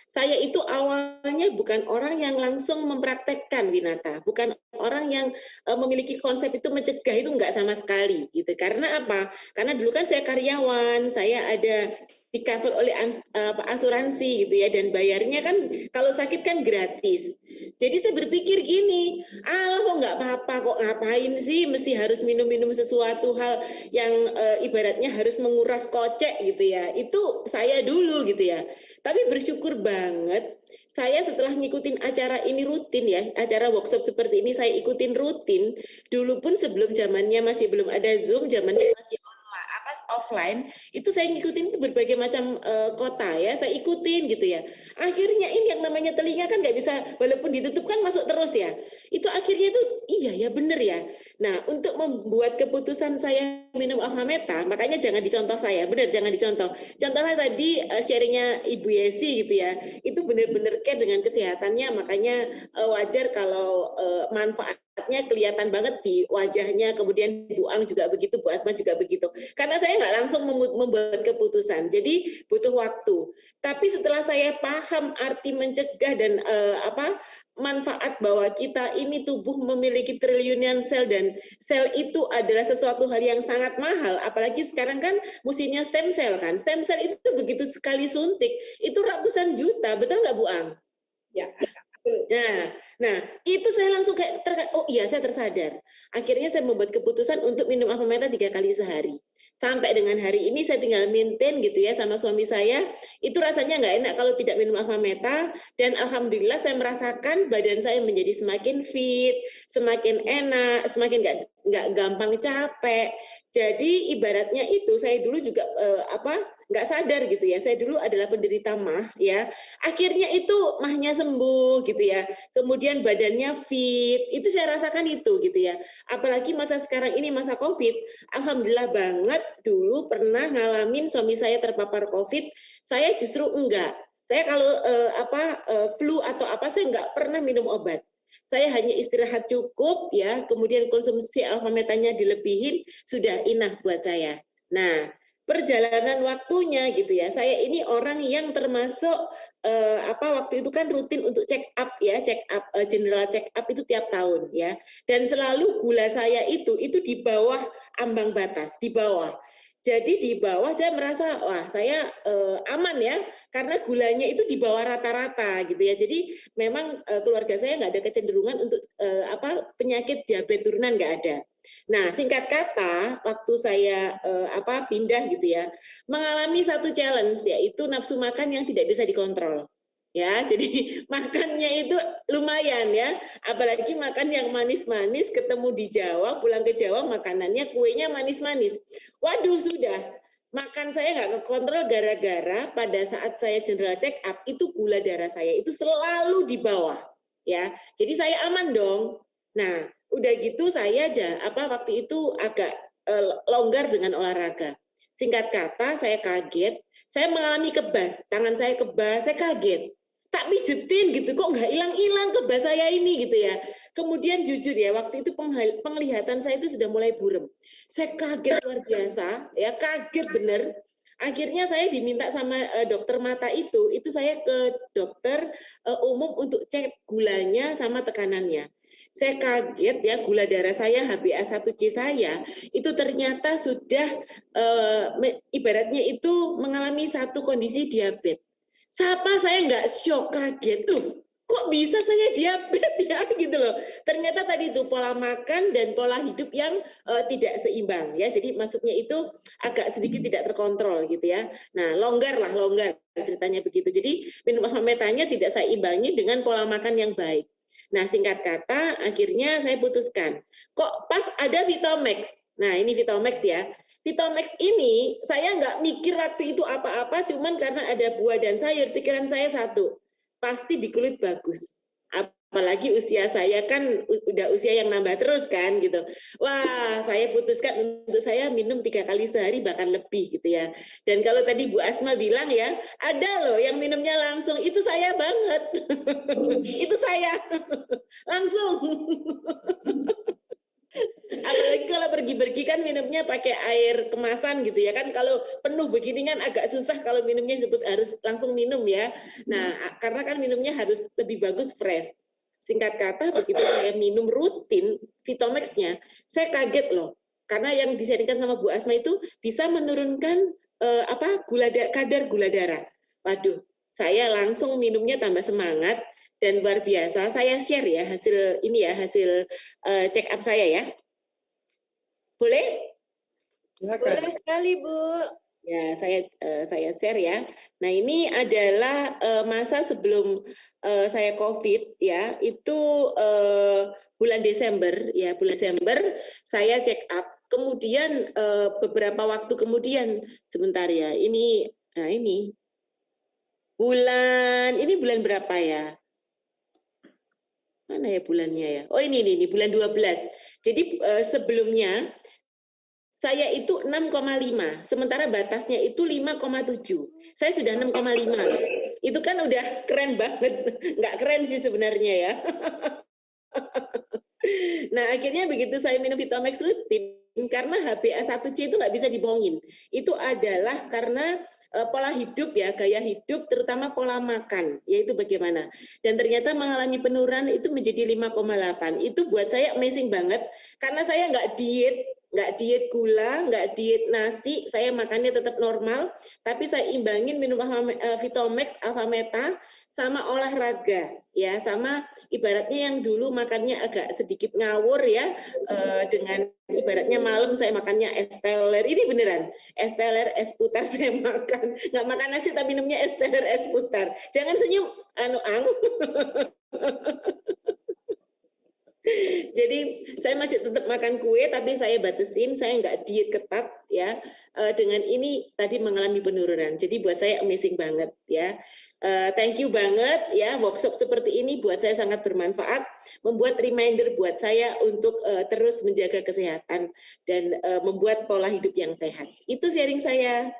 Saya itu awalnya bukan orang yang langsung mempraktekkan Winata, bukan orang yang memiliki konsep itu mencegah itu enggak sama sekali gitu. Karena apa? Karena dulu kan saya karyawan, saya ada di-cover oleh asuransi gitu ya, dan bayarnya kan kalau sakit kan gratis. Jadi saya berpikir gini, kok nggak apa-apa, kok ngapain sih mesti harus minum-minum sesuatu hal yang ibaratnya harus menguras kocek gitu ya. Itu saya dulu gitu ya. Tapi bersyukur banget saya setelah ngikutin acara ini rutin ya, acara workshop seperti ini saya ikutin rutin. Dulu pun sebelum zamannya masih belum ada Zoom, zamannya masih offline, itu saya ngikutin berbagai macam kota ya, saya ikutin gitu ya. Akhirnya ini yang namanya telinga kan nggak bisa, walaupun ditutup kan masuk terus ya. Itu akhirnya itu iya ya bener ya. Nah untuk membuat keputusan saya minum Alfameta, makanya jangan dicontoh saya, benar jangan dicontoh. Contohnya tadi sharingnya Ibu Yesi gitu ya, itu benar-benar care dengan kesehatannya, makanya wajar kalau manfaatnya kelihatan banget di wajahnya. Kemudian Bu Ang juga begitu, Bu Asma juga begitu. Karena saya nggak langsung membuat keputusan, jadi butuh waktu. Tapi setelah saya paham arti mencegah dan manfaat bahwa kita ini tubuh memiliki triliunan sel dan sel itu adalah sesuatu hal yang sangat mahal, apalagi sekarang kan musimnya stem cell kan. Stem cell itu begitu sekali suntik, itu ratusan juta, betul nggak Bu Ang? Ya. Nah, itu saya langsung kayak oh iya saya tersadar. Akhirnya saya membuat keputusan untuk minum Alfameta 3 kali sehari. Sampai dengan hari ini saya tinggal maintain gitu ya sama suami saya. Itu rasanya nggak enak kalau tidak minum Alfameta, dan alhamdulillah saya merasakan badan saya menjadi semakin fit, semakin enak, semakin nggak gampang capek. Jadi ibaratnya itu saya dulu juga nggak sadar gitu ya. Saya dulu adalah penderita mah ya. Akhirnya itu mahnya sembuh gitu ya. Kemudian badannya fit. Itu saya rasakan itu gitu ya. Apalagi masa sekarang ini masa Covid, alhamdulillah banget dulu pernah ngalamin suami saya terpapar Covid, saya justru enggak. Saya kalau flu atau apa saya enggak pernah minum obat. Saya hanya istirahat cukup ya, kemudian konsumsi Alfametanya dilebihin, sudah enough buat saya. Nah, perjalanan waktunya gitu ya. Saya ini orang yang termasuk waktu itu kan rutin untuk check up ya, general check up itu tiap tahun ya. Dan selalu gula saya itu di bawah ambang batas, di bawah. Jadi di bawah saya merasa wah saya aman ya, karena gulanya itu di bawah rata-rata gitu ya. Jadi memang keluarga saya nggak ada kecenderungan untuk penyakit diabetes turunan, nggak ada. Nah, singkat kata, waktu saya pindah gitu ya, mengalami satu challenge yaitu nafsu makan yang tidak bisa dikontrol. Ya, jadi makannya itu lumayan ya, apalagi makan yang manis-manis, ketemu di Jawa, pulang ke Jawa makanannya kuenya manis-manis. Waduh, sudah makan saya nggak kekontrol gara-gara pada saat saya general check up itu gula darah saya itu selalu di bawah ya. Jadi saya aman dong. Nah, udah gitu saya aja waktu itu agak longgar dengan olahraga. Singkat kata saya kaget, saya mengalami kebas, tangan saya kebas, saya kaget. Tak pijetin gitu, kok nggak hilang-hilang kebas saya ini gitu ya. Kemudian jujur ya, waktu itu penglihatan saya itu sudah mulai buram. Saya kaget luar biasa, ya kaget bener. Akhirnya saya diminta sama dokter mata itu saya ke dokter umum untuk cek gulanya sama tekanannya. Saya kaget ya, gula darah saya HbA1c saya itu ternyata sudah ibaratnya itu mengalami satu kondisi diabetes. Siapa saya nggak shock, kaget loh, kok bisa saya diabetes ya gitu loh. Ternyata tadi itu pola makan dan pola hidup yang tidak seimbang ya. Jadi maksudnya itu agak sedikit tidak terkontrol gitu ya. Nah, longgar ceritanya begitu. Jadi minum Alfametanya tidak saya imbangi dengan pola makan yang baik. Nah, singkat kata akhirnya saya putuskan, kok pas ada Vitomax. Nah, ini Vitomax ya. Vitomax ini saya nggak mikir waktu itu apa-apa, cuman karena ada buah dan sayur, pikiran saya satu, pasti di kulit bagus. Apalagi usia saya kan udah usia yang nambah terus kan gitu. Wah, saya putuskan untuk saya minum 3 kali sehari bahkan lebih gitu ya. Dan kalau tadi Bu Asma bilang ya, ada loh yang minumnya langsung, itu saya banget. Itu saya langsung. Apalagi kalau pergi-pergi kan minumnya pakai air kemasan gitu ya kan. Kalau penuh begini kan agak susah kalau minumnya disebut harus langsung minum ya. Nah, karena kan minumnya harus lebih bagus fresh. Singkat kata, begitu saya minum rutin Vitomax-nya, saya kaget loh. Karena yang disarankan sama Bu Asma itu bisa menurunkan kadar gula darah. Waduh, saya langsung minumnya tambah semangat dan luar biasa. Saya share ya hasil check up saya ya. Boleh? Boleh sekali, Bu. Ya, saya share ya. Nah, ini adalah masa sebelum saya COVID ya. Itu bulan Desember ya, bulan Desember saya check up. Kemudian beberapa waktu kemudian sebentar ya. Nah ini bulan berapa ya? Mana ya bulannya ya? Oh ini bulan 12. Jadi sebelumnya saya itu 6,5, sementara batasnya itu 5,7. Saya sudah 6,5 loh. Itu kan udah keren banget. Nggak keren sih sebenarnya ya. Nah, akhirnya begitu saya minum Vitomax rutin, karena HbA1c itu nggak bisa dibohongin. Itu adalah karena pola hidup ya, gaya hidup, terutama pola makan, yaitu bagaimana. Dan ternyata mengalami penurunan itu menjadi 5,8. Itu buat saya amazing banget, karena saya nggak diet gula, nggak diet nasi, saya makannya tetap normal, tapi saya imbangin minum Vitomax, Alfameta, sama olahraga, ya, sama ibaratnya yang dulu makannya agak sedikit ngawur ya, dengan ibaratnya malam saya makannya es teler, ini beneran, es teler, es putar saya makan, nggak makan nasi tapi minumnya es teler, es putar. Jangan senyum, Jadi saya masih tetap makan kue, tapi saya batasin, saya nggak diet ketat ya. Dengan ini tadi mengalami penurunan. Jadi buat saya amazing banget ya. Thank you banget ya, workshop seperti ini buat saya sangat bermanfaat, membuat reminder buat saya untuk terus menjaga kesehatan dan membuat pola hidup yang sehat. Itu sharing saya.